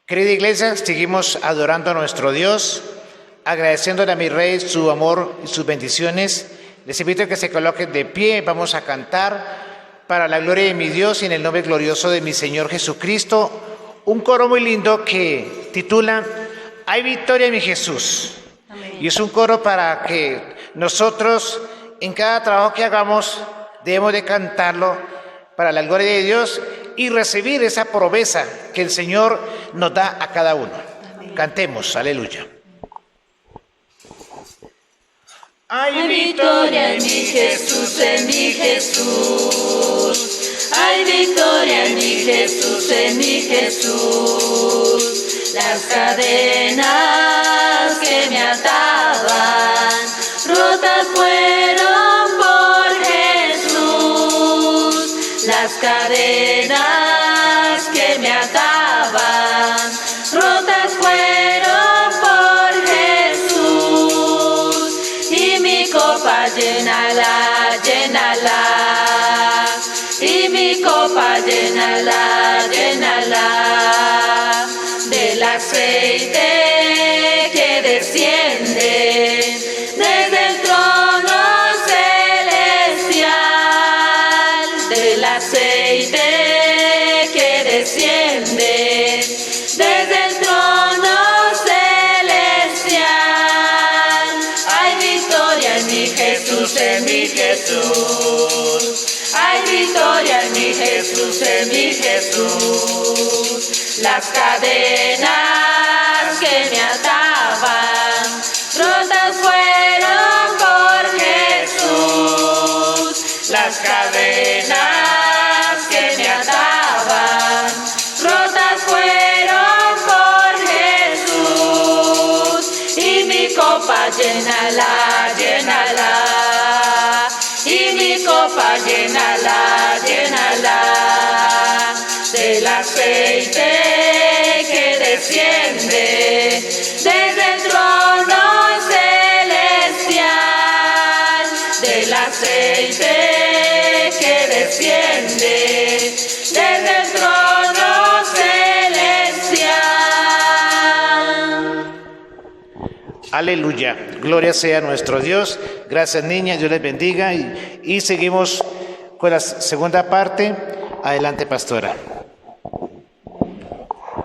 Querida iglesia, seguimos adorando a nuestro Dios, agradeciéndole a mi Rey su amor y sus bendiciones. Les invito a que se coloquen de pie, vamos a cantar para la gloria de mi Dios y en el nombre glorioso de mi Señor Jesucristo, un coro muy lindo que titula Hay victoria en mi Jesús. Amén. Y es un coro para que nosotros en cada trabajo que hagamos debemos de cantarlo para la gloria de Dios y recibir esa promesa que el Señor nos da a cada uno. Amén. Cantemos, aleluya. Hay victoria en mi Jesús, en mi Jesús. Hay victoria en mi Jesús, en mi Jesús. Las cadenas que me ataban, rotas fueron por Jesús. Las cadenas que me ataban, rotas fueron por Jesús. Y mi copa llénala, llénala. Y mi copa llénala, llénala. Del aceite que desciende desde el trono celestial. Del aceite que desciende desde el trono celestial. Hay victoria en mi Jesús, en mi Jesús. Hay victoria en mi Jesús, en mi Jesús. Las cadenas que me ataban, rotas fueron por Jesús. Las cadenas que me ataban, rotas fueron por Jesús. Y mi copa llénala, llénala. Y mi copa llénala, llénala. Del aceite que desciende desde el trono celestial. Del aceite que desciende desde el trono celestial. Aleluya, gloria sea a nuestro Dios. Gracias, niñas, Dios les bendiga. Y seguimos con la segunda parte. Adelante, pastora.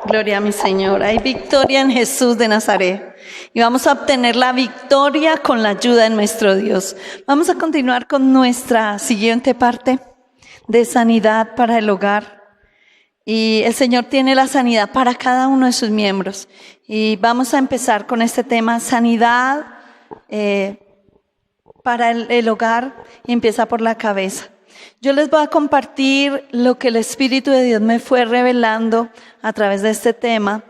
Gloria a mi Señor. Hay victoria en Jesús de Nazaret. Y vamos a obtener la victoria con la ayuda de nuestro Dios. Vamos a continuar con nuestra siguiente parte de sanidad para el hogar. Y el Señor tiene la sanidad para cada uno de sus miembros. Y vamos a empezar con este tema, sanidad para el hogar. Y empieza por la cabeza. Yo les voy a compartir lo que el Espíritu de Dios me fue revelando a través de este tema,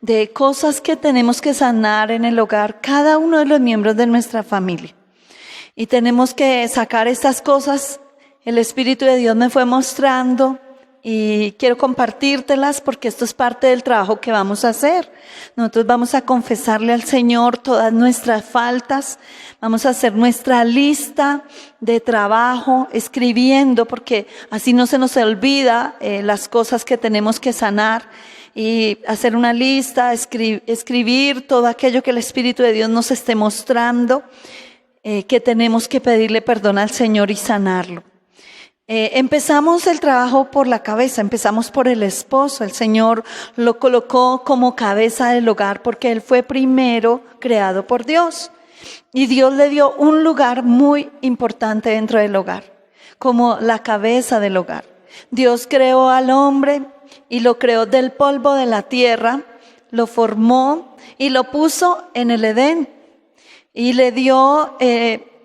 de cosas que tenemos que sanar en el hogar, cada uno de los miembros de nuestra familia. Y tenemos que sacar estas cosas, el Espíritu de Dios me fue mostrando y quiero compartírtelas porque esto es parte del trabajo que vamos a hacer. Nosotros vamos a confesarle al Señor todas nuestras faltas, vamos a hacer nuestra lista de trabajo, escribiendo, porque así no se nos olvida las cosas que tenemos que sanar, y hacer una lista, escribir todo aquello que el Espíritu de Dios nos esté mostrando, que tenemos que pedirle perdón al Señor y sanarlo. Empezamos el trabajo por la cabeza, empezamos por el esposo. El Señor lo colocó como cabeza del hogar porque Él fue primero creado por Dios. Y Dios le dio un lugar muy importante dentro del hogar, como la cabeza del hogar. Dios creó al hombre y lo creó del polvo de la tierra, lo formó y lo puso en el Edén. Y le dio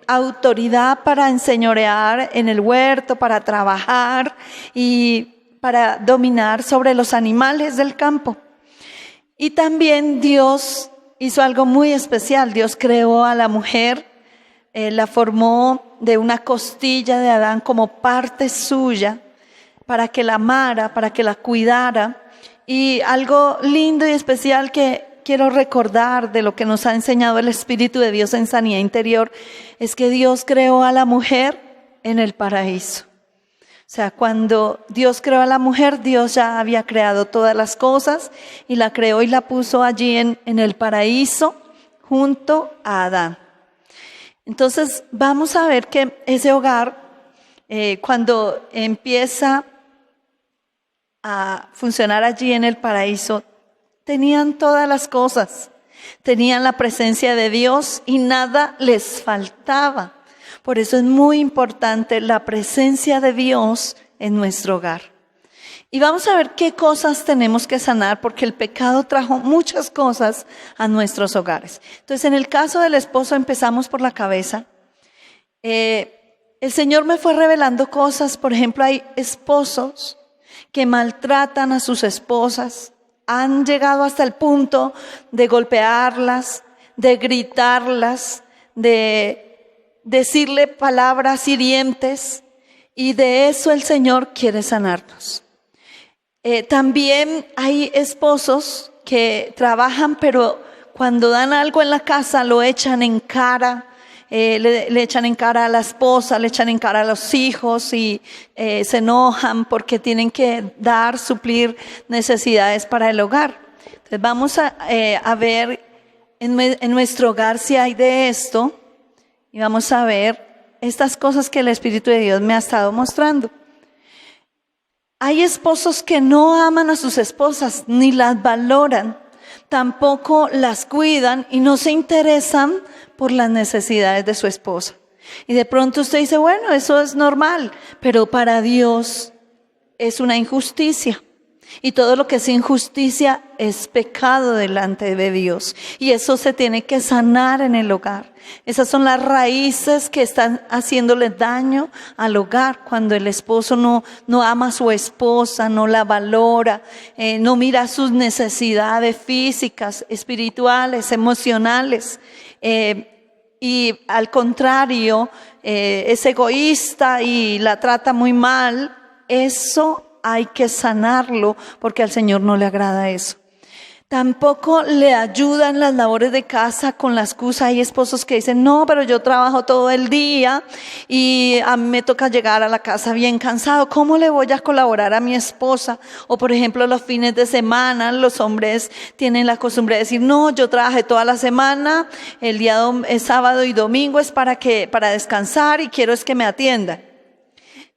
autoridad para enseñorear en el huerto, para trabajar y para dominar sobre los animales del campo. Y también Dios hizo algo muy especial. Dios creó a la mujer, la formó de una costilla de Adán como parte suya, para que la amara, para que la cuidara. Y algo lindo y especial que quiero recordar de lo que nos ha enseñado el Espíritu de Dios en sanidad interior, es que Dios creó a la mujer en el paraíso. O sea, cuando Dios creó a la mujer, Dios ya había creado todas las cosas y la creó y la puso allí en el paraíso junto a Adán. Entonces vamos a ver que ese hogar, cuando empieza a funcionar allí en el paraíso, tenían todas las cosas, tenían la presencia de Dios y nada les faltaba. Por eso es muy importante la presencia de Dios en nuestro hogar. Y vamos a ver qué cosas tenemos que sanar, porque el pecado trajo muchas cosas a nuestros hogares. Entonces, en el caso del esposo, empezamos por la cabeza. El Señor me fue revelando cosas. Por ejemplo, hay esposos que maltratan a sus esposas, han llegado hasta el punto de golpearlas, de gritarlas, de decirle palabras hirientes, y de eso el Señor quiere sanarnos. También hay esposos que trabajan, pero cuando dan algo en la casa lo echan en cara, le echan en cara a la esposa, le echan en cara a los hijos y se enojan porque tienen que suplir necesidades para el hogar. Entonces vamos a ver en nuestro hogar si hay de esto, y vamos a ver estas cosas que el Espíritu de Dios me ha estado mostrando. Hay esposos que no aman a sus esposas, ni las valoran, tampoco las cuidan y no se interesan por las necesidades de su esposa. Y de pronto usted dice, bueno, eso es normal, pero para Dios es una injusticia. Y todo lo que es injusticia es pecado delante de Dios. Y eso se tiene que sanar en el hogar. Esas son las raíces que están haciéndole daño al hogar. Cuando el esposo no ama a su esposa, no la valora, no mira sus necesidades físicas, espirituales, emocionales. Y al contrario, es egoísta y la trata muy mal. Eso hay que sanarlo, porque al Señor no le agrada eso. Tampoco le ayudan las labores de casa con la excusa. Hay esposos que dicen, no, pero yo trabajo todo el día y a mí me toca llegar a la casa bien cansado. ¿Cómo le voy a colaborar a mi esposa? O por ejemplo, los fines de semana, los hombres tienen la costumbre de decir, no, yo trabajé toda la semana, el día sábado y domingo es para descansar y quiero es que me atiendan.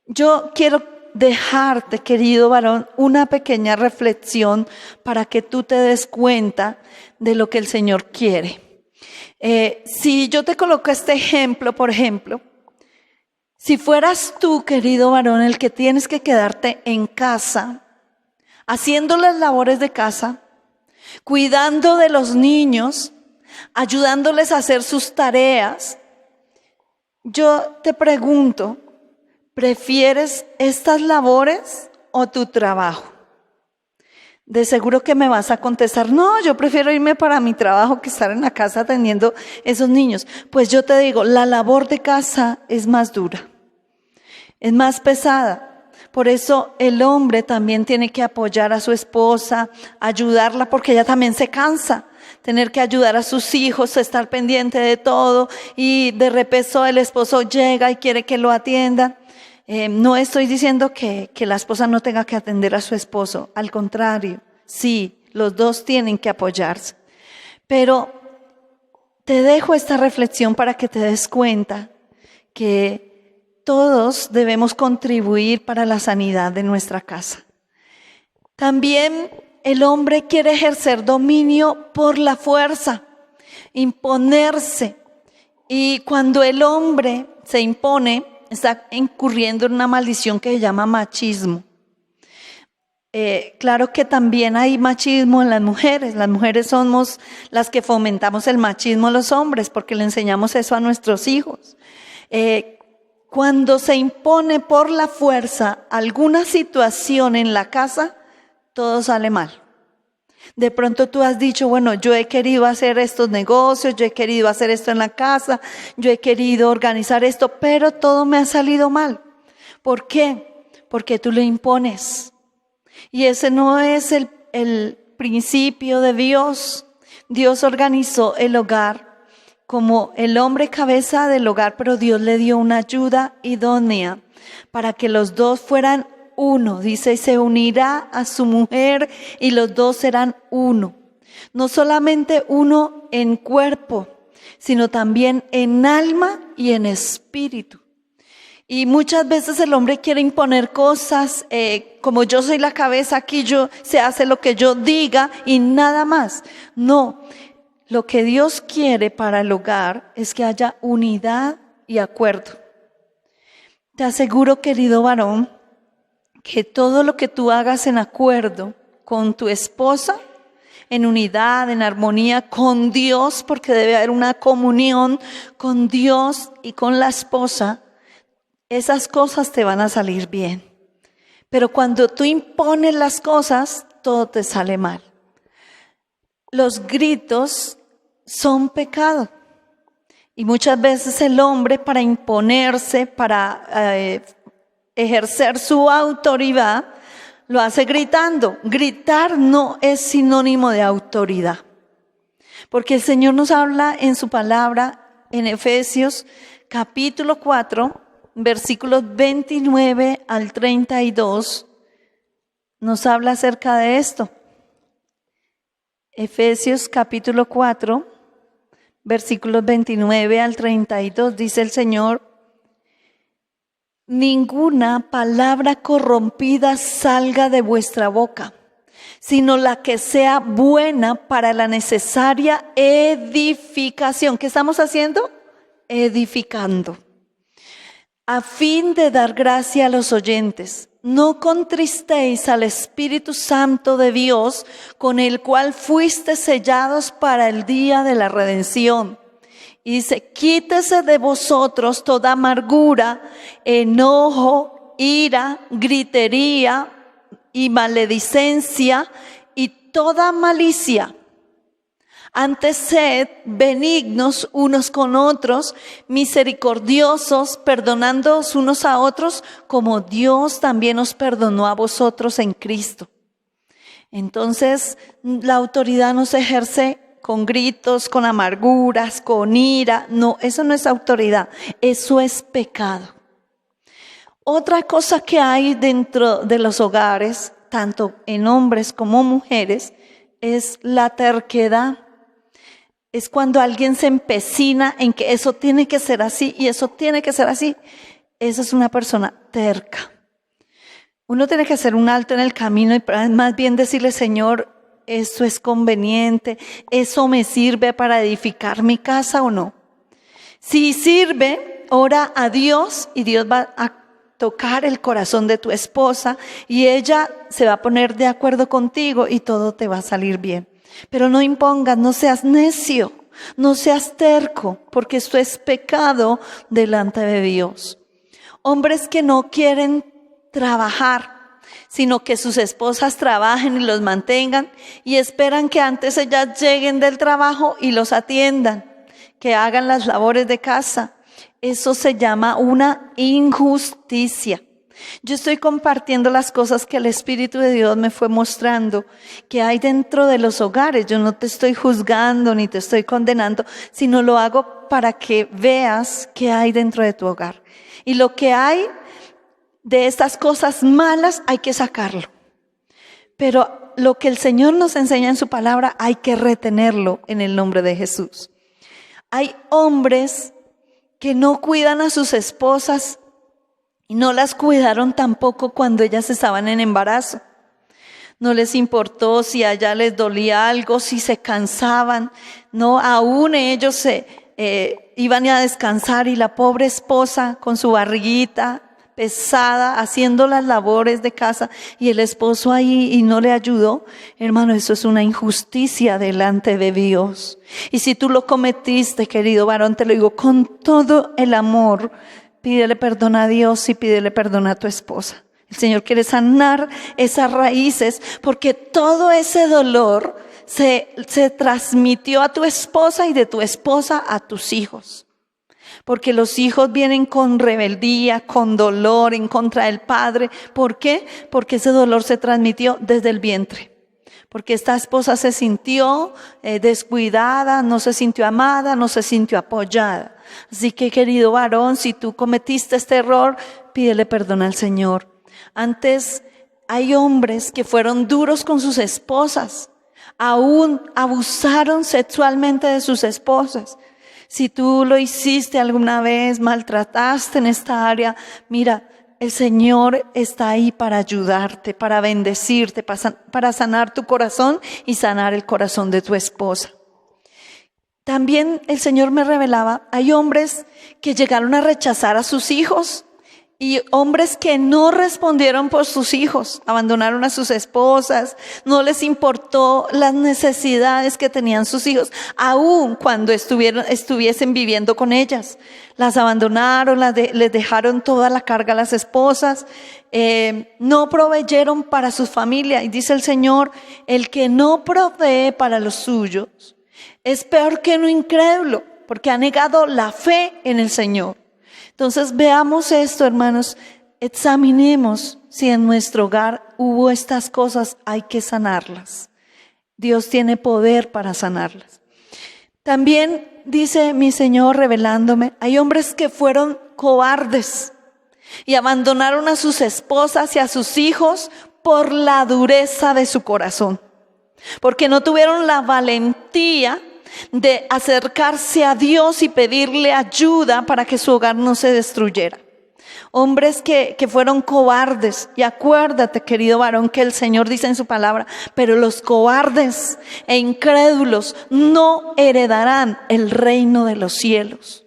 Yo quiero dejarte, querido varón, una pequeña reflexión para que tú te des cuenta de lo que el Señor quiere. Si yo te coloco este ejemplo, por ejemplo, si fueras tú, querido varón, el que tienes que quedarte en casa, haciendo las labores de casa, cuidando de los niños, ayudándoles a hacer sus tareas, yo te pregunto, ¿prefieres estas labores o tu trabajo? De seguro que me vas a contestar, no, yo prefiero irme para mi trabajo que estar en la casa atendiendo esos niños. Pues yo te digo, la labor de casa es más dura, es más pesada. Por eso el hombre también tiene que apoyar a su esposa, ayudarla, porque ella también se cansa. Tener que ayudar a sus hijos, estar pendiente de todo, y de repente el esposo llega y quiere que lo atiendan. No estoy diciendo que la esposa no tenga que atender a su esposo, al contrario, sí, los dos tienen que apoyarse. Pero te dejo esta reflexión para que te des cuenta que todos debemos contribuir para la sanidad de nuestra casa. También el hombre quiere ejercer dominio por la fuerza, imponerse. Y cuando el hombre se impone, está incurriendo en una maldición que se llama machismo. Claro que también hay machismo en las mujeres. Las mujeres somos las que fomentamos el machismo a los hombres porque le enseñamos eso a nuestros hijos. Cuando se impone por la fuerza alguna situación en la casa, todo sale mal. De pronto tú has dicho, bueno, yo he querido hacer estos negocios, yo he querido hacer esto en la casa, yo he querido organizar esto, pero todo me ha salido mal. ¿Por qué? Porque tú le impones. Y ese no es el principio de Dios. Dios organizó el hogar como el hombre cabeza del hogar, pero Dios le dio una ayuda idónea para que los dos fueran uno. Dice, se unirá a su mujer y los dos serán uno. No solamente uno en cuerpo, sino también en alma y en espíritu. Y muchas veces el hombre quiere imponer cosas, como yo soy la cabeza, aquí se hace lo que yo diga y nada más. No, lo que Dios quiere para el hogar es que haya unidad y acuerdo. Te aseguro, querido varón, que todo lo que tú hagas en acuerdo con tu esposa, en unidad, en armonía con Dios, porque debe haber una comunión con Dios y con la esposa, esas cosas te van a salir bien. Pero cuando tú impones las cosas, todo te sale mal. Los gritos son pecado. Y muchas veces el hombre, para imponerse, para ejercer su autoridad, lo hace gritando. Gritar no es sinónimo de autoridad. Porque el Señor nos habla en su palabra en Efesios capítulo 4, versículos 29 al 32, nos habla acerca de esto. Efesios capítulo 4, versículos 29 al 32, dice el Señor: ninguna palabra corrompida salga de vuestra boca, sino la que sea buena para la necesaria edificación. ¿Qué estamos haciendo? Edificando. A fin de dar gracia a los oyentes. No contristéis al Espíritu Santo de Dios, con el cual fuiste sellados para el día de la redención. Y dice, quítese de vosotros toda amargura, enojo, ira, gritería y maledicencia y toda malicia. Antes sed benignos unos con otros, misericordiosos, perdonándoos unos a otros, como Dios también os perdonó a vosotros en Cristo. Entonces, la autoridad no se ejerce con gritos, con amarguras, con ira. No, eso no es autoridad, eso es pecado. Otra cosa que hay dentro de los hogares, tanto en hombres como mujeres, es la terquedad. Es cuando alguien se empecina en que eso tiene que ser así y eso tiene que ser así. Esa es una persona terca. Uno tiene que hacer un alto en el camino y más bien decirle, Señor, ¿eso es conveniente? ¿Eso me sirve para edificar mi casa o no? Si sirve, ora a Dios y Dios va a tocar el corazón de tu esposa y ella se va a poner de acuerdo contigo y todo te va a salir bien. Pero no impongas, no seas necio, no seas terco, porque esto es pecado delante de Dios. Hombres que no quieren trabajar, sino que sus esposas trabajen y los mantengan y esperan que antes ellas lleguen del trabajo y los atiendan, que hagan las labores de casa. Eso se llama una injusticia. Yo estoy compartiendo las cosas que el Espíritu de Dios me fue mostrando que hay dentro de los hogares. Yo no te estoy juzgando ni te estoy condenando, sino lo hago para que veas qué hay dentro de tu hogar. Y lo que hay de estas cosas malas hay que sacarlo. Pero lo que el Señor nos enseña en su palabra hay que retenerlo en el nombre de Jesús. Hay hombres que no cuidan a sus esposas y no las cuidaron tampoco cuando ellas estaban en embarazo. No les importó si allá les dolía algo, si se cansaban. No, aún ellos se iban a descansar y la pobre esposa con su barriguita pesada haciendo las labores de casa y el esposo ahí y no le ayudó. Hermano, eso es una injusticia delante de Dios. Y si tú lo cometiste, querido varón, te lo digo con todo el amor. Pídele perdón a Dios y pídele perdón a tu esposa. El Señor quiere sanar esas raíces porque todo ese dolor se transmitió a tu esposa y de tu esposa a tus hijos. Porque los hijos vienen con rebeldía, con dolor en contra del padre. ¿Por qué? Porque ese dolor se transmitió desde el vientre. porque esta esposa se sintió descuidada, no se sintió amada, no se sintió apoyada. Así que, querido varón, si tú cometiste este error, pídele perdón al Señor. Antes hay hombres que fueron duros con sus esposas, aún abusaron sexualmente de sus esposas. Si tú lo hiciste alguna vez, maltrataste en esta área, mira, el Señor está ahí para ayudarte, para bendecirte, para sanar tu corazón y sanar el corazón de tu esposa. También el Señor me revelaba, hay hombres que llegaron a rechazar a sus hijos y hombres que no respondieron por sus hijos, abandonaron a sus esposas, no les importó las necesidades que tenían sus hijos, aun cuando estuviesen viviendo con ellas. Las abandonaron, les dejaron toda la carga a las esposas, no proveyeron para su familia. Y dice el Señor, el que no provee para los suyos es peor que un incrédulo, porque ha negado la fe en el Señor. Entonces veamos esto, hermanos, examinemos si en nuestro hogar hubo estas cosas, hay que sanarlas. Dios tiene poder para sanarlas. También dice mi Señor revelándome, hay hombres que fueron cobardes y abandonaron a sus esposas y a sus hijos por la dureza de su corazón, porque no tuvieron la valentía de acercarse a Dios y pedirle ayuda para que su hogar no se destruyera. Hombres que fueron cobardes. Y acuérdate, querido varón, que el Señor dice en su palabra, pero los cobardes e incrédulos no heredarán el reino de los cielos.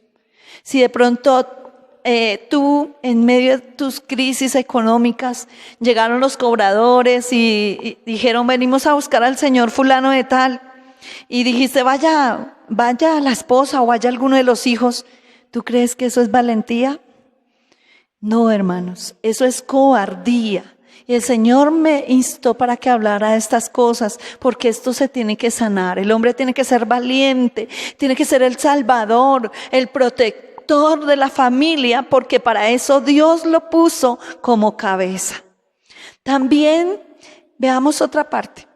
Si de pronto tú, en medio de tus crisis económicas, llegaron los cobradores y dijeron, venimos a buscar al señor fulano de tal, y dijiste, vaya la esposa o vaya alguno de los hijos, ¿tú crees que eso es valentía? No, hermanos, eso es cobardía. Y el Señor me instó para que hablara de estas cosas, porque esto se tiene que sanar. El hombre tiene que ser valiente, tiene que ser el salvador, el protector de la familia, porque para eso Dios lo puso como cabeza. También veamos otra parte.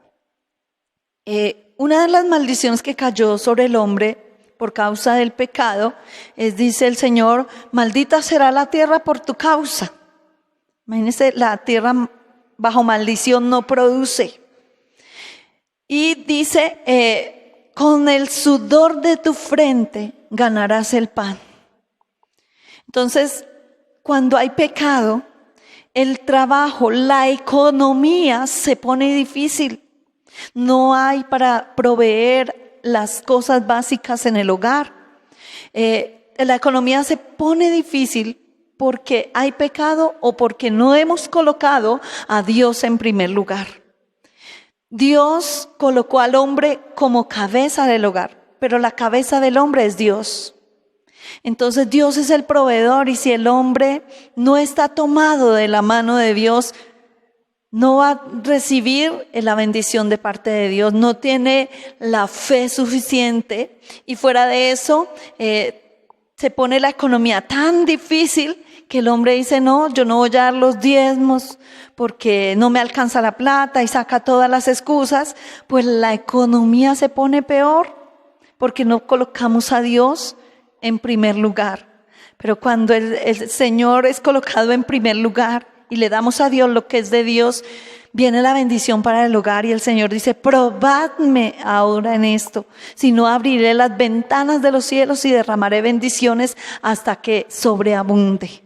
Una de las maldiciones que cayó sobre el hombre por causa del pecado es, dice el Señor, maldita será la tierra por tu causa. Imagínense, la tierra bajo maldición no produce. Y dice, con el sudor de tu frente ganarás el pan. Entonces, cuando hay pecado, el trabajo, la economía se pone difícil. No hay para proveer las cosas básicas en el hogar. La economía se pone difícil porque hay pecado o porque no hemos colocado a Dios en primer lugar. Dios colocó al hombre como cabeza del hogar, pero la cabeza del hombre es Dios. Entonces Dios es el proveedor, y si el hombre no está tomado de la mano de Dios, no va a recibir la bendición de parte de Dios, no tiene la fe suficiente, y fuera de eso se pone la economía tan difícil que el hombre dice, no, yo no voy a dar los diezmos porque no me alcanza la plata, y saca todas las excusas. Pues la economía se pone peor porque no colocamos a Dios en primer lugar. Pero cuando el Señor es colocado en primer lugar y le damos a Dios lo que es de Dios, viene la bendición para el hogar. Y el Señor dice, probadme ahora en esto, si no abriré las ventanas de los cielos y derramaré bendiciones hasta que sobreabunde.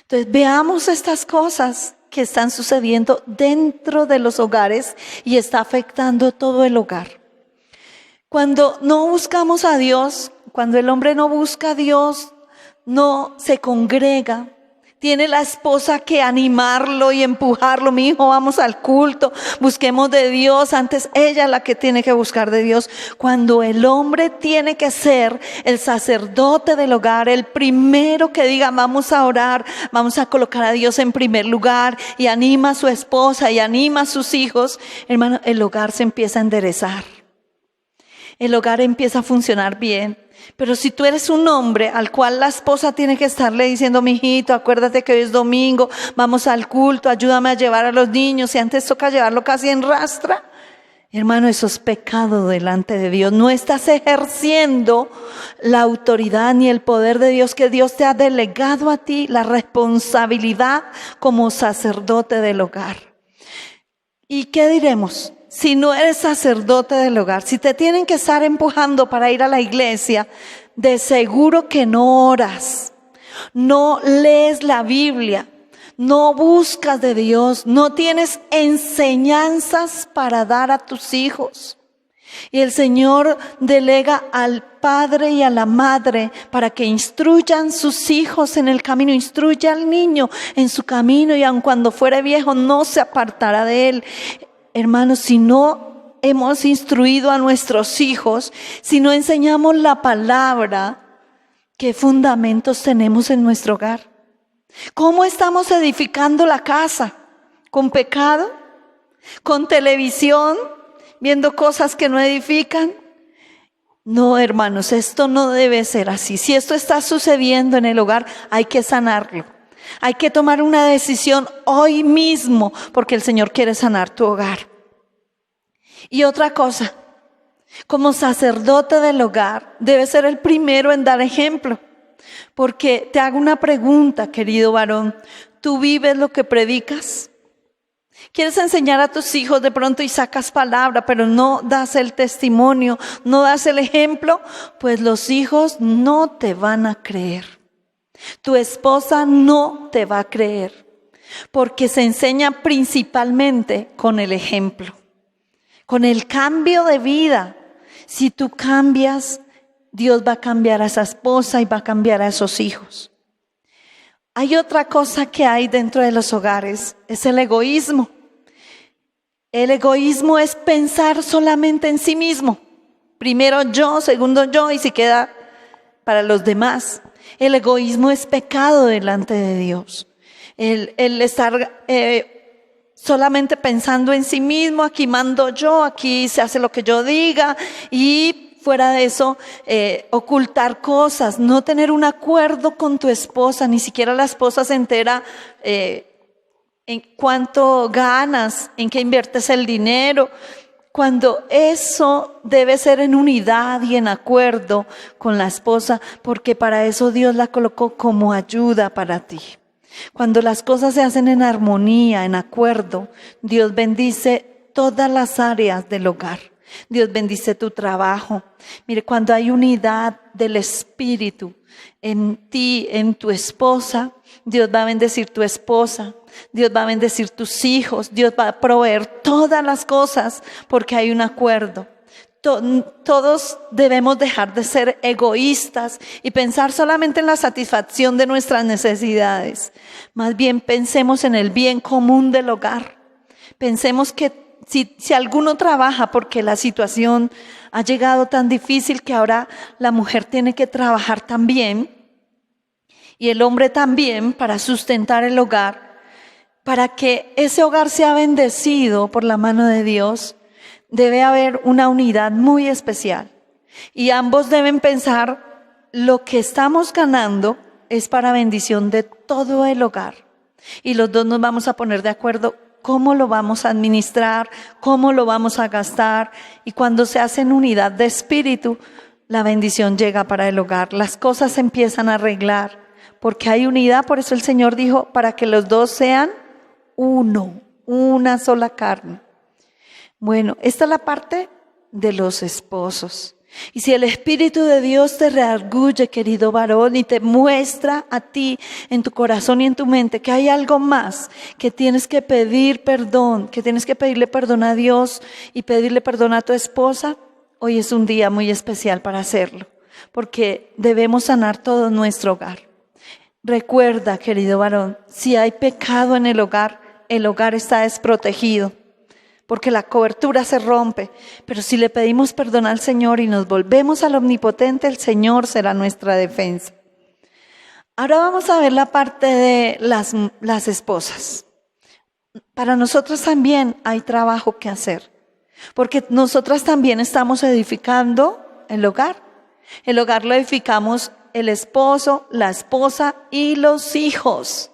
Entonces veamos estas cosas que están sucediendo dentro de los hogares y está afectando todo el hogar. Cuando no buscamos a Dios, cuando el hombre no busca a Dios, no se congrega, tiene la esposa que animarlo y empujarlo. Mi hijo, vamos al culto, busquemos de Dios. Antes ella es la que tiene que buscar de Dios. Cuando el hombre tiene que ser el sacerdote del hogar, el primero que diga, vamos a orar, vamos a colocar a Dios en primer lugar, y anima a su esposa y anima a sus hijos, hermano, el hogar se empieza a enderezar. El hogar empieza a funcionar bien. Pero si tú eres un hombre al cual la esposa tiene que estarle diciendo, mijito, acuérdate que hoy es domingo, vamos al culto, ayúdame a llevar a los niños, y antes toca llevarlo casi en rastra, Hermano, eso es pecado delante de Dios. No estás ejerciendo la autoridad ni el poder de Dios que Dios te ha delegado a ti, la responsabilidad como sacerdote del hogar. ¿Y qué diremos? Si no eres sacerdote del hogar, si te tienen que estar empujando para ir a la iglesia, de seguro que no oras, no lees la Biblia, no buscas de Dios, no tienes enseñanzas para dar a tus hijos. Y el Señor delega al padre y a la madre para que instruyan sus hijos en el camino, instruya al niño en su camino y aun cuando fuere viejo no se apartará de él. Hermanos, si no hemos instruido a nuestros hijos, si no enseñamos la palabra, ¿qué fundamentos tenemos en nuestro hogar? ¿Cómo estamos edificando la casa? ¿Con pecado? ¿Con televisión? ¿Viendo cosas que no edifican? No, hermanos, esto no debe ser así. Si esto está sucediendo en el hogar, hay que sanarlo. Hay que tomar una decisión hoy mismo, porque el Señor quiere sanar tu hogar. Y otra cosa, como sacerdote del hogar, debes ser el primero en dar ejemplo. Porque te hago una pregunta, querido varón, ¿tú vives lo que predicas? ¿Quieres enseñar a tus hijos de pronto y sacas palabra, pero no das el testimonio, no das el ejemplo? Pues los hijos no te van a creer. Tu esposa no te va a creer, porque se enseña principalmente con el ejemplo, con el cambio de vida. Si tú cambias, Dios va a cambiar a esa esposa y va a cambiar a esos hijos. Hay otra cosa que hay dentro de los hogares, es el egoísmo. El egoísmo es pensar solamente en sí mismo. Primero yo, segundo yo y si queda para los demás. El egoísmo es pecado delante de Dios. El estar solamente pensando en sí mismo, aquí mando yo, aquí se hace lo que yo diga y fuera de eso ocultar cosas, no tener un acuerdo con tu esposa, ni siquiera la esposa se entera en cuánto ganas, en qué inviertes el dinero. Cuando eso debe ser en unidad y en acuerdo con la esposa, porque para eso Dios la colocó como ayuda para ti. Cuando las cosas se hacen en armonía, en acuerdo, Dios bendice todas las áreas del hogar. Dios bendice tu trabajo. Mire, cuando hay unidad del Espíritu en ti, en tu esposa, Dios va a bendecir tu esposa. Dios va a bendecir tus hijos, Dios va a proveer todas las cosas porque hay un acuerdo. Todos debemos dejar de ser egoístas y pensar solamente en la satisfacción de nuestras necesidades. Más bien pensemos en el bien común del hogar. Pensemos que si alguno trabaja porque la situación ha llegado tan difícil que ahora la mujer tiene que trabajar también y el hombre también para sustentar el hogar, para que ese hogar sea bendecido por la mano de Dios, debe haber una unidad muy especial. Y ambos deben pensar, lo que estamos ganando es para bendición de todo el hogar. Y los dos nos vamos a poner de acuerdo cómo lo vamos a administrar, cómo lo vamos a gastar. Y cuando se hace en unidad de espíritu, la bendición llega para el hogar. Las cosas se empiezan a arreglar porque hay unidad. Por eso el Señor dijo, para que los dos sean uno, una sola carne. Bueno, esta es la parte de los esposos. Y si el Espíritu de Dios te redarguye, querido varón, y te muestra a ti en tu corazón y en tu mente que hay algo más, que tienes que pedir perdón, que tienes que pedirle perdón a Dios y pedirle perdón a tu esposa, hoy es un día muy especial para hacerlo, porque debemos sanar todo nuestro hogar. Recuerda, querido varón, si hay pecado en el hogar está desprotegido, porque la cobertura se rompe. Pero si le pedimos perdón al Señor y nos volvemos al Omnipotente, el Señor será nuestra defensa. Ahora vamos a ver la parte de las esposas. Para nosotros también hay trabajo que hacer, porque nosotras también estamos edificando el hogar. El hogar lo edificamos el esposo, la esposa y los hijos.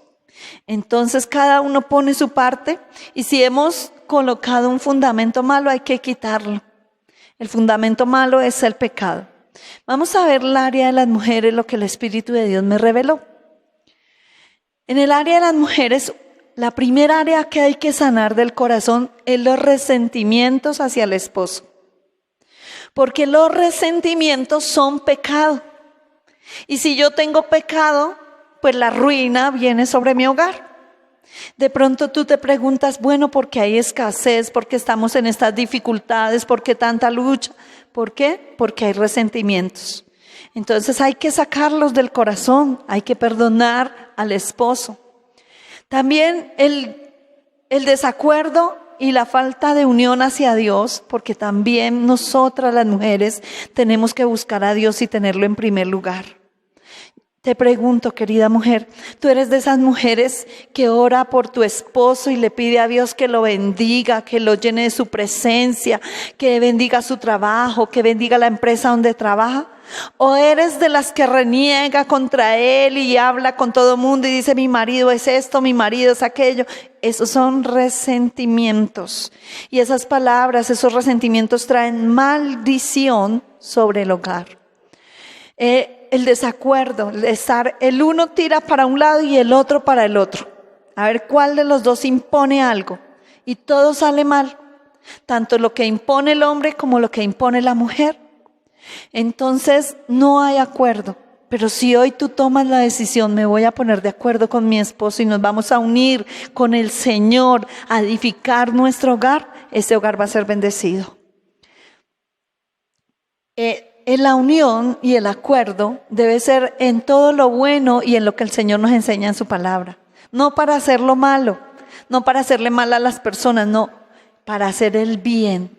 Entonces cada uno pone su parte y si hemos colocado un fundamento malo hay que quitarlo. El fundamento malo es el pecado. Vamos a ver el área de las mujeres, lo que el Espíritu de Dios me reveló. En el área de las mujeres, la primera área que hay que sanar del corazón es los resentimientos hacia el esposo. Porque los resentimientos son pecado. Y si yo tengo pecado, pues la ruina viene sobre mi hogar. De pronto tú te preguntas, bueno, ¿por qué hay escasez? ¿Por qué estamos en estas dificultades? ¿Por qué tanta lucha? ¿Por qué? Porque hay resentimientos. Entonces hay que sacarlos del corazón, hay que perdonar al esposo. También el desacuerdo y la falta de unión hacia Dios, porque también nosotras las mujeres tenemos que buscar a Dios y tenerlo en primer lugar. Te pregunto, querida mujer, ¿tú eres de esas mujeres que ora por tu esposo y le pide a Dios que lo bendiga, que lo llene de su presencia, que bendiga su trabajo, que bendiga la empresa donde trabaja? ¿O eres de las que reniega contra él y habla con todo el mundo y dice mi marido es esto, mi marido es aquello? Esos son resentimientos. Y esas palabras, esos resentimientos traen maldición sobre el hogar. El desacuerdo, el uno tira para un lado y el otro para el otro. A ver cuál de los dos impone algo. Y todo sale mal. Tanto lo que impone el hombre como lo que impone la mujer. Entonces no hay acuerdo. Pero si hoy tú tomas la decisión, me voy a poner de acuerdo con mi esposo y nos vamos a unir con el Señor a edificar nuestro hogar, ese hogar va a ser bendecido. En la unión y el acuerdo debe ser en todo lo bueno y en lo que el Señor nos enseña en su palabra. No para hacer lo malo, no para hacerle mal a las personas, no, para hacer el bien.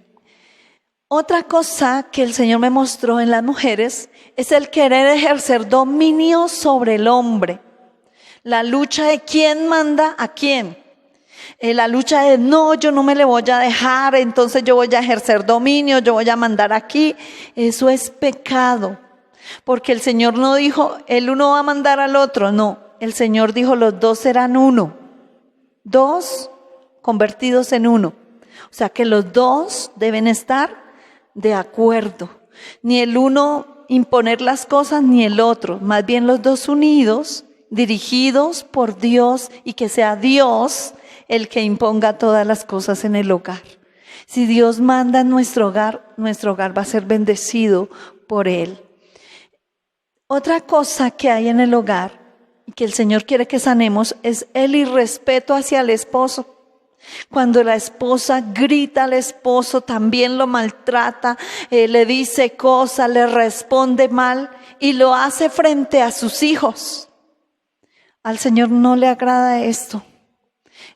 Otra cosa que el Señor me mostró en las mujeres es el querer ejercer dominio sobre el hombre. La lucha de quién manda a quién. La lucha de no, yo no me le voy a dejar, entonces yo voy a ejercer dominio, yo voy a mandar aquí. Eso es pecado, porque el Señor no dijo, el uno va a mandar al otro, no. El Señor dijo, los dos serán uno, dos convertidos en uno. O sea que los dos deben estar de acuerdo, ni el uno imponer las cosas ni el otro, más bien los dos unidos, dirigidos por Dios y que sea Dios el que imponga todas las cosas en el hogar. Si Dios manda en nuestro hogar va a ser bendecido por Él. Otra cosa que hay en el hogar y que el Señor quiere que sanemos es el irrespeto hacia el esposo. Cuando la esposa grita al esposo, también lo maltrata, le dice cosas, le responde mal y lo hace frente a sus hijos. Al Señor no le agrada esto.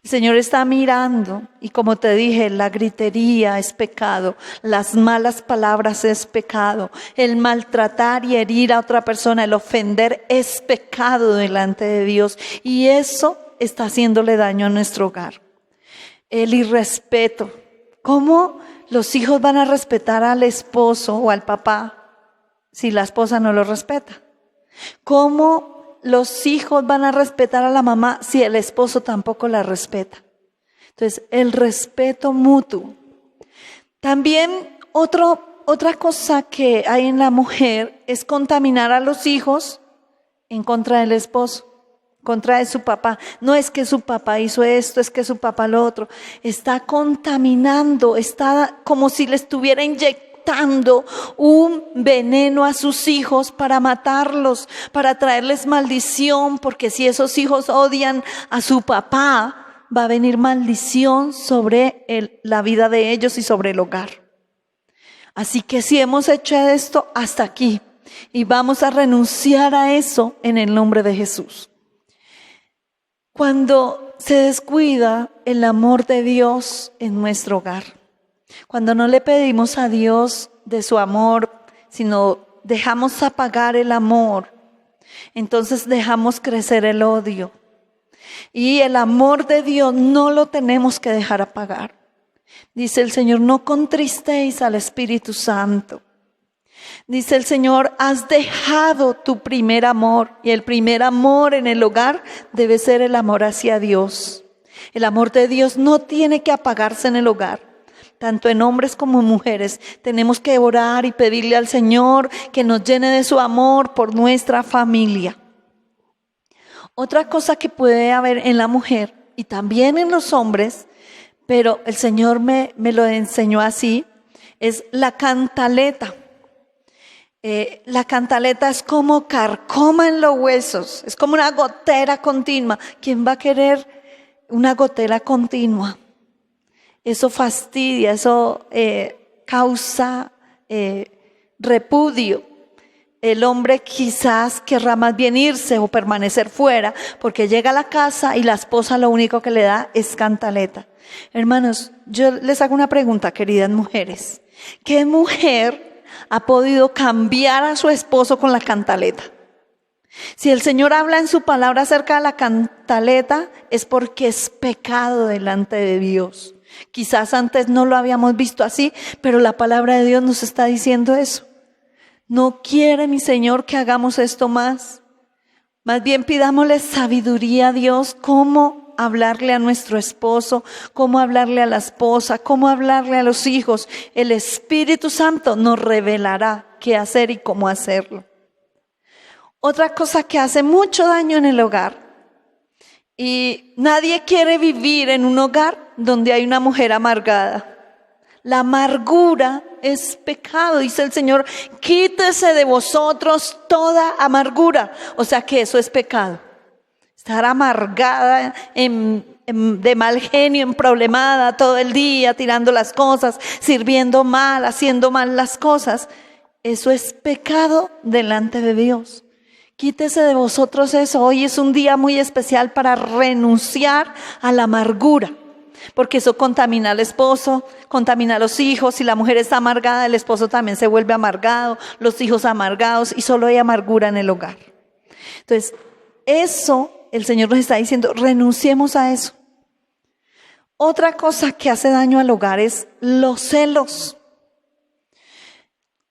El Señor está mirando y como te dije, la gritería es pecado, las malas palabras es pecado, el maltratar y herir a otra persona, el ofender es pecado delante de Dios y eso está haciéndole daño a nuestro hogar. El irrespeto. ¿Cómo los hijos van a respetar al esposo o al papá si la esposa no lo respeta? ¿Cómo los hijos van a respetar a la mamá si el esposo tampoco la respeta? Entonces, el respeto mutuo. También otra cosa que hay en la mujer es contaminar a los hijos en contra del esposo, contra de su papá. No es que su papá hizo esto, es que su papá lo otro. Está contaminando, está como si le estuviera inyectando un veneno a sus hijos para matarlos, para traerles maldición, porque si esos hijos odian a su papá, va a venir maldición sobre la vida de ellos y sobre el hogar. Así que si hemos hecho esto, hasta aquí, y vamos a renunciar a eso en el nombre de Jesús. Cuando se descuida el amor de Dios en nuestro hogar, cuando no le pedimos a Dios de su amor, sino dejamos apagar el amor, entonces dejamos crecer el odio. Y el amor de Dios no lo tenemos que dejar apagar. Dice el Señor, no contristéis al Espíritu Santo. Dice el Señor, has dejado tu primer amor, y el primer amor en el hogar debe ser el amor hacia Dios. El amor de Dios no tiene que apagarse en el hogar. Tanto en hombres como en mujeres, tenemos que orar y pedirle al Señor que nos llene de su amor por nuestra familia. Otra cosa que puede haber en la mujer y también en los hombres, pero el Señor me lo enseñó así, es la cantaleta. La cantaleta es como carcoma en los huesos, es como una gotera continua. ¿Quién va a querer una gotera continua? Eso fastidia, eso causa repudio. El hombre quizás querrá más bien irse o permanecer fuera, porque llega a la casa y la esposa lo único que le da es cantaleta. Hermanos, yo les hago una pregunta, queridas mujeres. ¿Qué mujer ha podido cambiar a su esposo con la cantaleta? Si el Señor habla en su palabra acerca de la cantaleta, es porque es pecado delante de Dios. Quizás antes no lo habíamos visto así, pero la palabra de Dios nos está diciendo eso. No quiere mi Señor que hagamos esto más. Más bien pidámosle sabiduría a Dios, cómo hablarle a nuestro esposo, cómo hablarle a la esposa, cómo hablarle a los hijos. El Espíritu Santo nos revelará qué hacer y cómo hacerlo. Otra cosa que hace mucho daño en el hogar, y nadie quiere vivir en un hogar donde hay una mujer amargada. La amargura es pecado, dice el Señor, quítese de vosotros toda amargura. O sea que eso es pecado. Estar amargada, de mal genio, emproblemada todo el día, tirando las cosas, sirviendo mal, haciendo mal las cosas. Eso es pecado delante de Dios. Quítese de vosotros eso. Hoy es un día muy especial para renunciar a la amargura. Porque eso contamina al esposo, contamina a los hijos. Si la mujer está amargada, el esposo también se vuelve amargado, los hijos amargados, y solo hay amargura en el hogar. Entonces, eso el Señor nos está diciendo, renunciemos a eso. Otra cosa que hace daño al hogar es los celos.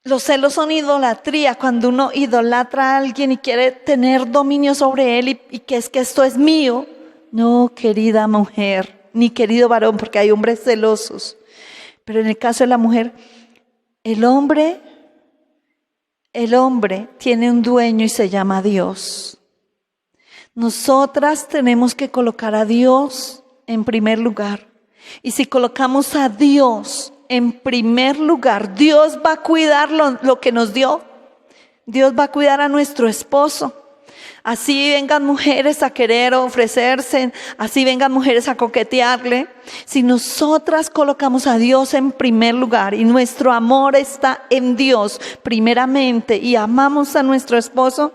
Los celos son idolatría, cuando uno idolatra a alguien y quiere tener dominio sobre él y que es que esto es mío. No, querida mujer, ni querido varón, porque hay hombres celosos. Pero en el caso de la mujer, el hombre tiene un dueño y se llama Dios. Nosotras tenemos que colocar a Dios en primer lugar. Y si colocamos a Dios en primer lugar, Dios va a cuidar lo que nos dio. Dios va a cuidar a nuestro esposo. Así vengan mujeres a querer ofrecerse, así vengan mujeres a coquetearle. Si nosotras colocamos a Dios en primer lugar y nuestro amor está en Dios primeramente y amamos a nuestro esposo,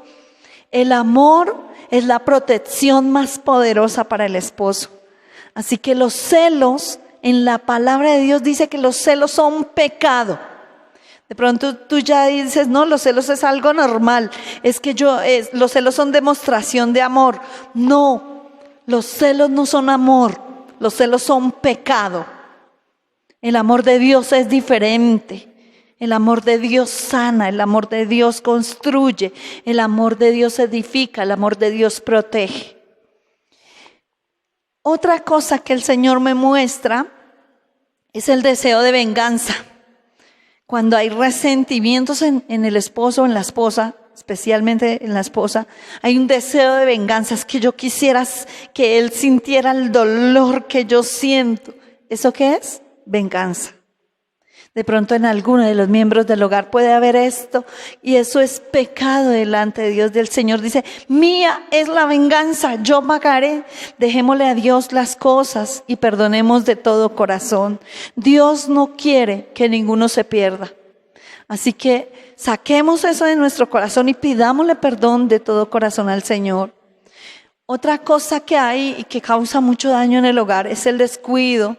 el amor es la protección más poderosa para el esposo. Así que los celos, en la palabra de Dios dice que los celos son pecado. De pronto tú ya dices, no, los celos es algo normal, es que los celos son demostración de amor. No, los celos no son amor, los celos son pecado. El amor de Dios es diferente. El amor de Dios sana, el amor de Dios construye, el amor de Dios edifica, el amor de Dios protege. Otra cosa que el Señor me muestra es el deseo de venganza. Cuando hay resentimientos en el esposo o en la esposa, especialmente en la esposa, hay un deseo de venganza. Es que yo quisiera que él sintiera el dolor que yo siento. ¿Eso qué es? Venganza. De pronto en alguno de los miembros del hogar puede haber esto, y eso es pecado delante de Dios. Del Señor dice, mía es la venganza, yo pagaré. Dejémosle a Dios las cosas y perdonemos de todo corazón. Dios no quiere que ninguno se pierda. Así que saquemos eso de nuestro corazón y pidámosle perdón de todo corazón al Señor. Otra cosa que hay y que causa mucho daño en el hogar es el descuido,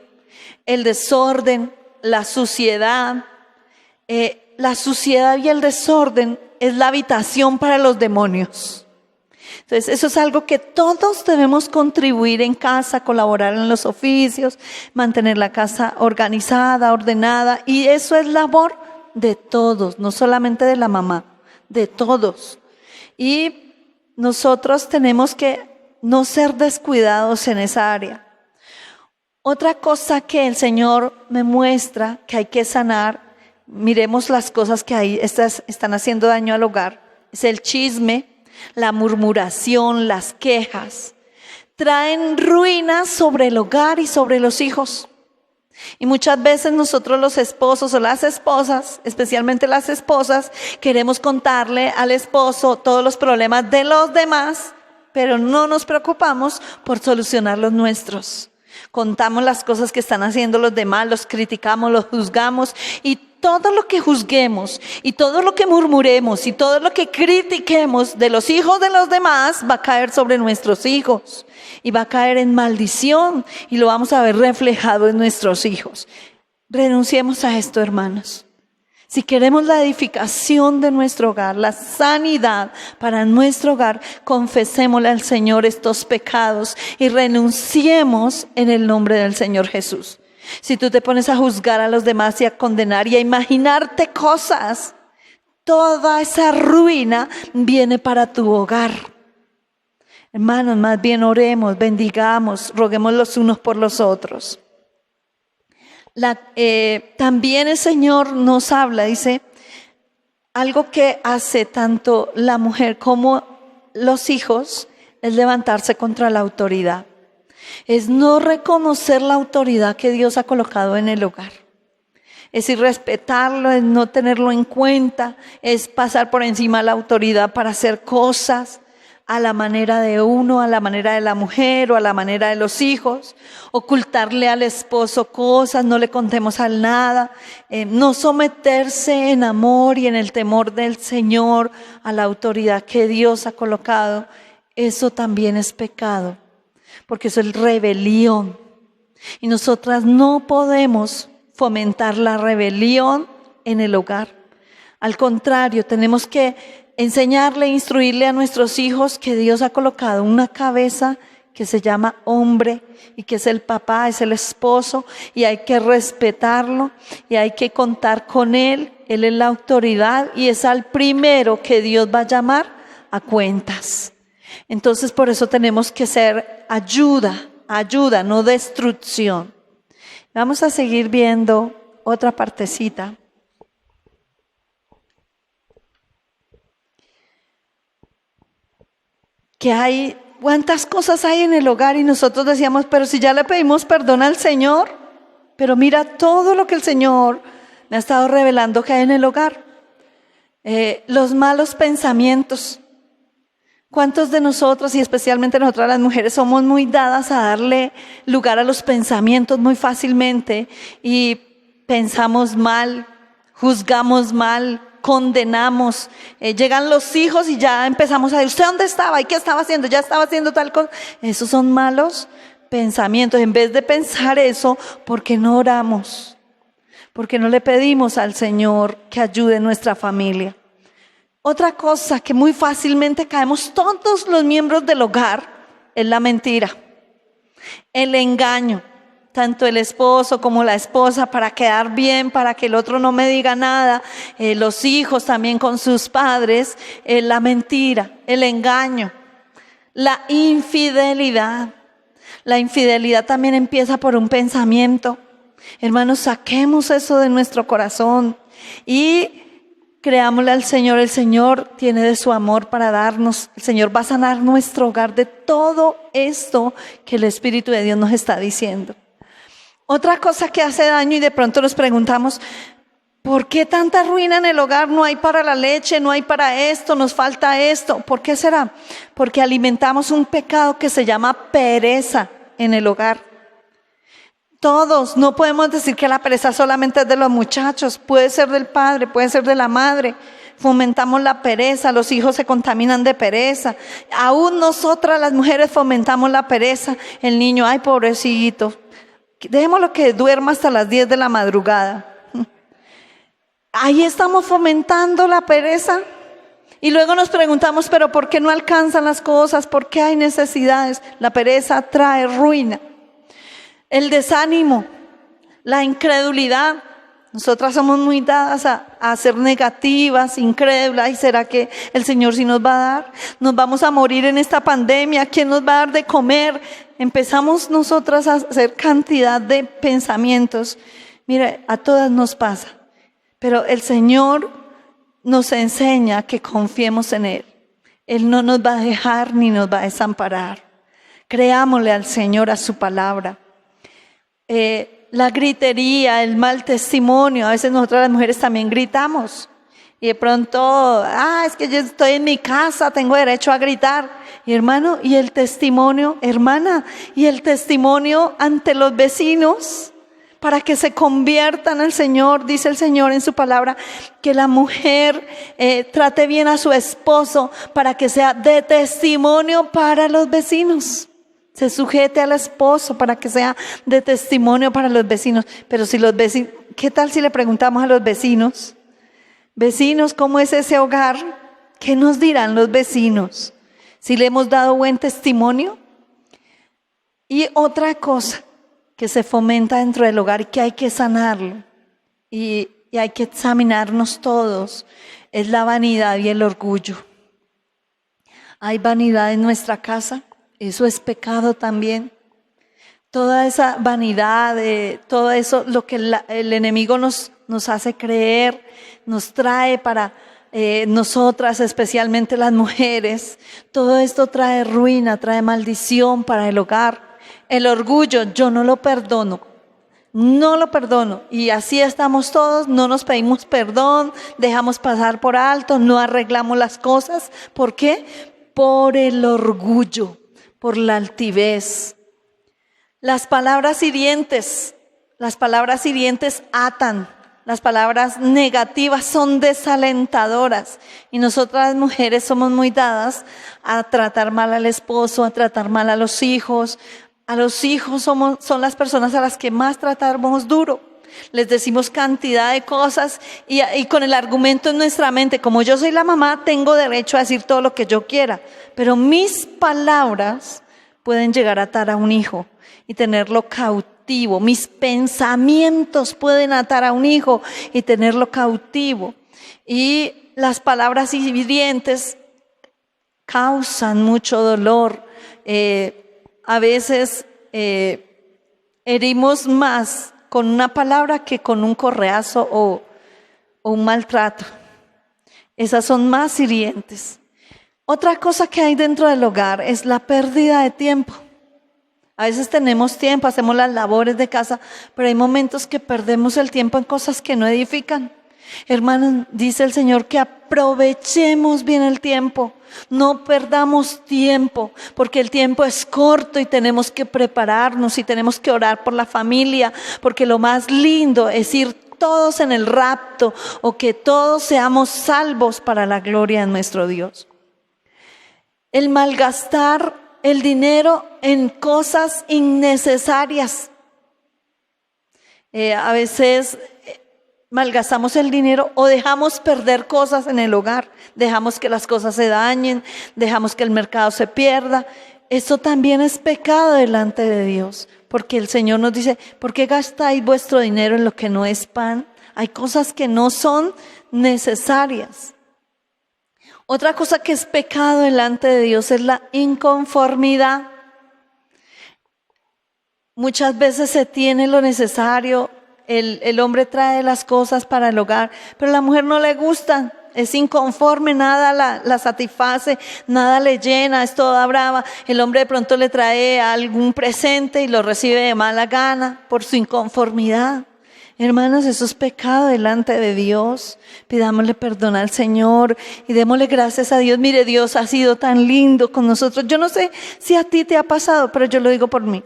el desorden, la suciedad. La suciedad y el desorden es la habitación para los demonios. Entonces eso es algo que todos debemos contribuir en casa, colaborar en los oficios, mantener la casa organizada, ordenada, y eso es labor de todos, no solamente de la mamá, de todos. Y nosotros tenemos que no ser descuidados en esa área. Otra cosa que el Señor me muestra que hay que sanar, miremos las cosas que ahí están haciendo daño al hogar, es el chisme, la murmuración, las quejas. Traen ruinas sobre el hogar y sobre los hijos. Y muchas veces nosotros los esposos o las esposas, especialmente las esposas, queremos contarle al esposo todos los problemas de los demás, pero no nos preocupamos por solucionar los nuestros. Contamos las cosas que están haciendo los demás, los criticamos, los juzgamos, y todo lo que juzguemos y todo lo que murmuremos y todo lo que critiquemos de los hijos de los demás va a caer sobre nuestros hijos y va a caer en maldición y lo vamos a ver reflejado en nuestros hijos. Renunciemos a esto, hermanos. Si queremos la edificación de nuestro hogar, la sanidad para nuestro hogar, confesémosle al Señor estos pecados y renunciemos en el nombre del Señor Jesús. Si tú te pones a juzgar a los demás y a condenar y a imaginarte cosas, toda esa ruina viene para tu hogar. Hermanos, más bien oremos, bendigamos, roguemos los unos por los otros. También el Señor nos habla, dice, algo que hace tanto la mujer como los hijos es levantarse contra la autoridad. Es no reconocer la autoridad que Dios ha colocado en el hogar. Es irrespetarlo, es no tenerlo en cuenta, es pasar por encima de la autoridad para hacer cosas a la manera de uno, a la manera de la mujer o a la manera de los hijos, ocultarle al esposo cosas, no le contemos a nada, no someterse en amor y en el temor del Señor a la autoridad que Dios ha colocado. Eso también es pecado, porque eso es rebelión. Y nosotras no podemos fomentar la rebelión en el hogar. Al contrario, tenemos que enseñarle, instruirle a nuestros hijos que Dios ha colocado una cabeza que se llama hombre y que es el papá, es el esposo, y hay que respetarlo y hay que contar con él. Él es la autoridad y es al primero que Dios va a llamar a cuentas. Entonces por eso tenemos que ser ayuda, no destrucción. Vamos a seguir viendo otra partecita. Que hay, cuántas cosas hay en el hogar y nosotros decíamos, pero si ya le pedimos perdón al Señor, pero mira todo lo que el Señor me ha estado revelando que hay en el hogar. Los malos pensamientos. ¿Cuántos de nosotros y especialmente nosotras las mujeres somos muy dadas a darle lugar a los pensamientos muy fácilmente y pensamos mal, juzgamos mal, condenamos, llegan los hijos y ya empezamos a decir, ¿usted dónde estaba? ¿Y qué estaba haciendo? Ya estaba haciendo tal cosa. Esos son malos pensamientos. En vez de pensar eso, ¿por qué no oramos? ¿Por qué no le pedimos al Señor que ayude a nuestra familia? Otra cosa que muy fácilmente caemos todos los miembros del hogar es la mentira, el engaño. Tanto el esposo como la esposa para quedar bien, para que el otro no me diga nada, los hijos también con sus padres, la mentira, el engaño, la infidelidad. La infidelidad también empieza por un pensamiento. Hermanos, saquemos eso de nuestro corazón y creámosle al Señor. El Señor tiene de su amor para darnos. El Señor va a sanar nuestro hogar de todo esto que el Espíritu de Dios nos está diciendo. Otra cosa que hace daño y de pronto nos preguntamos, ¿por qué tanta ruina en el hogar? No hay para la leche, no hay para esto, nos falta esto. ¿Por qué será? Porque alimentamos un pecado que se llama pereza en el hogar. Todos, no podemos decir que la pereza solamente es de los muchachos, puede ser del padre, puede ser de la madre. Fomentamos la pereza, los hijos se contaminan de pereza. Aún nosotras las mujeres fomentamos la pereza. El niño, ay pobrecito, dejémoslo que duerma hasta las 10 de la madrugada. Ahí estamos fomentando la pereza. Y luego nos preguntamos, pero ¿por qué no alcanzan las cosas? ¿Por qué hay necesidades? La pereza trae ruina. El desánimo, la incredulidad. Nosotras somos muy dadas a ser negativas, incrédulas. ¿Y será que el Señor sí nos va a dar? ¿Nos vamos a morir en esta pandemia? ¿Quién nos va a dar de comer? Empezamos nosotras a hacer cantidad de pensamientos. Mire, a todas nos pasa. Pero el Señor nos enseña que confiemos en Él. Él no nos va a dejar ni nos va a desamparar. Creámosle al Señor, a su palabra. La gritería, el mal testimonio, a veces nosotras las mujeres también gritamos. Y de pronto, es que yo estoy en mi casa, tengo derecho a gritar. Y hermano, y el testimonio, hermana, y el testimonio ante los vecinos, para que se conviertan al Señor. Dice el Señor en su palabra que la mujer trate bien a su esposo para que sea de testimonio para los vecinos. Se sujete al esposo para que sea de testimonio para los vecinos. Pero si los vecinos, ¿qué tal si le preguntamos a los vecinos? Vecinos, ¿cómo es ese hogar? ¿Qué nos dirán los vecinos? ¿Si le hemos dado buen testimonio? Y otra cosa que se fomenta dentro del hogar y que hay que sanarlo y hay que examinarnos todos es la vanidad y el orgullo. ¿Hay vanidad en nuestra casa? Eso es pecado también. Toda esa vanidad, todo eso, lo que el enemigo nos hace creer, nos trae para nosotras, especialmente las mujeres. Todo esto trae ruina, trae maldición para el hogar. El orgullo, yo no lo perdono. No lo perdono. Y así estamos todos, no nos pedimos perdón, dejamos pasar por alto, no arreglamos las cosas. ¿Por qué? Por el orgullo, por la altivez. Las palabras hirientes atan. Las palabras negativas son desalentadoras. Y nosotras las mujeres somos muy dadas a tratar mal al esposo, a tratar mal a los hijos. A los hijos son las personas a las que más tratamos duro. Les decimos cantidad de cosas y con el argumento en nuestra mente, como yo soy la mamá, tengo derecho a decir todo lo que yo quiera. Pero mis palabras pueden llegar a atar a un hijo y tenerlo cautivo. Mis pensamientos pueden atar a un hijo y tenerlo cautivo. Y las palabras hirientes causan mucho dolor. A veces herimos más con una palabra que con un correazo o un maltrato. Esas son más hirientes. Otra cosa que hay dentro del hogar es la pérdida de tiempo. A veces tenemos tiempo, hacemos las labores de casa, pero hay momentos que perdemos el tiempo en cosas que no edifican. Hermanos, dice el Señor que aprovechemos bien el tiempo, no perdamos tiempo, porque el tiempo es corto y tenemos que prepararnos y tenemos que orar por la familia, porque lo más lindo es ir todos en el rapto o que todos seamos salvos para la gloria de nuestro Dios. El malgastar el dinero en cosas innecesarias. A veces malgastamos el dinero o dejamos perder cosas en el hogar, dejamos que las cosas se dañen, dejamos que el mercado se pierda. Eso también es pecado delante de Dios, porque el Señor nos dice, ¿por qué gastáis vuestro dinero en lo que no es pan? Hay cosas que no son necesarias. Otra cosa que es pecado delante de Dios es la inconformidad. Muchas veces se tiene lo necesario, el hombre trae las cosas para el hogar, pero a la mujer no le gustan, es inconforme, nada la satisface, nada le llena, es toda brava. El hombre de pronto le trae algún presente y lo recibe de mala gana por su inconformidad. Hermanos, eso es pecado delante de Dios. Pidámosle perdón al Señor y démosle gracias a Dios. Mire, Dios ha sido tan lindo con nosotros. Yo no sé si a ti te ha pasado, pero yo lo digo por mí.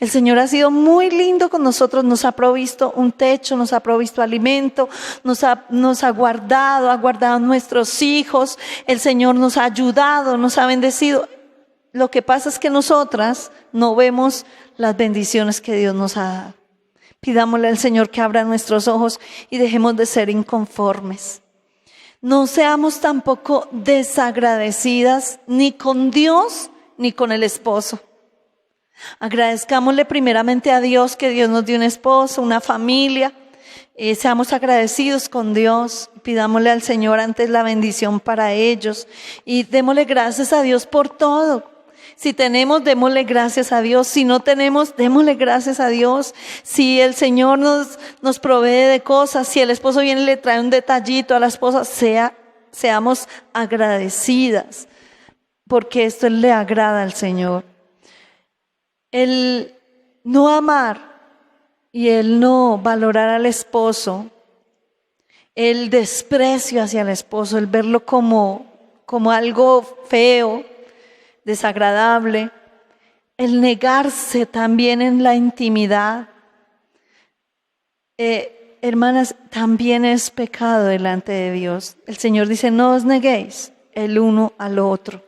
El Señor ha sido muy lindo con nosotros, nos ha provisto un techo, nos ha provisto alimento, nos ha guardado, ha guardado nuestros hijos. El Señor nos ha ayudado, nos ha bendecido. Lo que pasa es que nosotras no vemos las bendiciones que Dios nos ha dado. Pidámosle al Señor que abra nuestros ojos y dejemos de ser inconformes. No seamos tampoco desagradecidas ni con Dios ni con el esposo. Agradezcámosle primeramente a Dios que Dios nos dio un esposo, una familia, Seamos agradecidos con Dios, pidámosle al Señor antes la bendición para ellos y démosle gracias a Dios por todo. Si tenemos, démosle gracias a Dios. Si no tenemos, démosle gracias a Dios. Si el Señor nos provee de cosas, si el esposo viene y le trae un detallito a la esposa, seamos agradecidas, porque esto le agrada al Señor. El no amar y el no valorar al esposo, el desprecio hacia el esposo, el verlo como algo feo, desagradable, el negarse también en la intimidad, hermanas, también es pecado delante de Dios. El Señor dice, no os neguéis el uno al otro.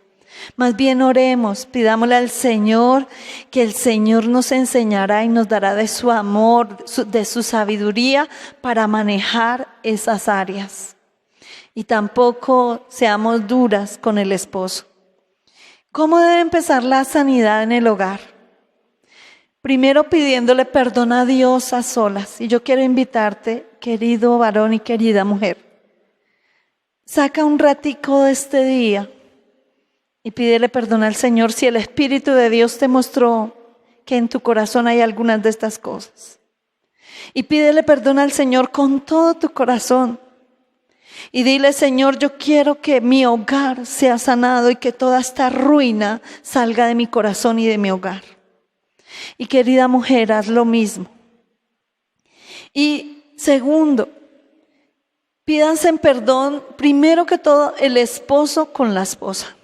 Más bien oremos, pidámosle al Señor que el Señor nos enseñará y nos dará de su amor, de su sabiduría para manejar esas áreas. Y tampoco seamos duras con el esposo. ¿Cómo debe empezar la sanidad en el hogar? Primero pidiéndole perdón a Dios a solas. Y yo quiero invitarte, querido varón y querida mujer, saca un ratico de este día y pídele perdón al Señor si el Espíritu de Dios te mostró que en tu corazón hay algunas de estas cosas. Y pídele perdón al Señor con todo tu corazón. Y dile, Señor, yo quiero que mi hogar sea sanado y que toda esta ruina salga de mi corazón y de mi hogar. Y querida mujer, haz lo mismo. Y segundo, pídanse perdón, primero que todo, el esposo con la esposa.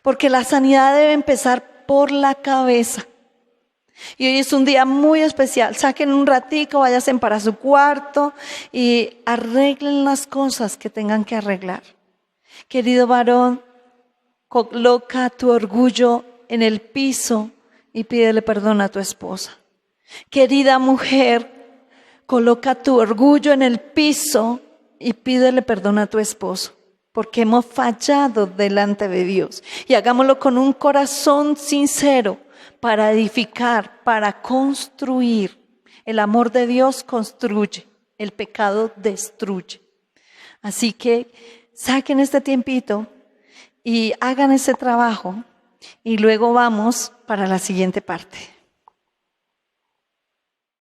Porque la sanidad debe empezar por la cabeza. Y hoy es un día muy especial. Saquen un ratico, váyanse para su cuarto y arreglen las cosas que tengan que arreglar. Querido varón, coloca tu orgullo en el piso y pídele perdón a tu esposa. Querida mujer, coloca tu orgullo en el piso y pídele perdón a tu esposo. Porque hemos fallado delante de Dios. Y hagámoslo con un corazón sincero para edificar, para construir. El amor de Dios construye, el pecado destruye. Así que saquen este tiempito y hagan ese trabajo y luego vamos para la siguiente parte.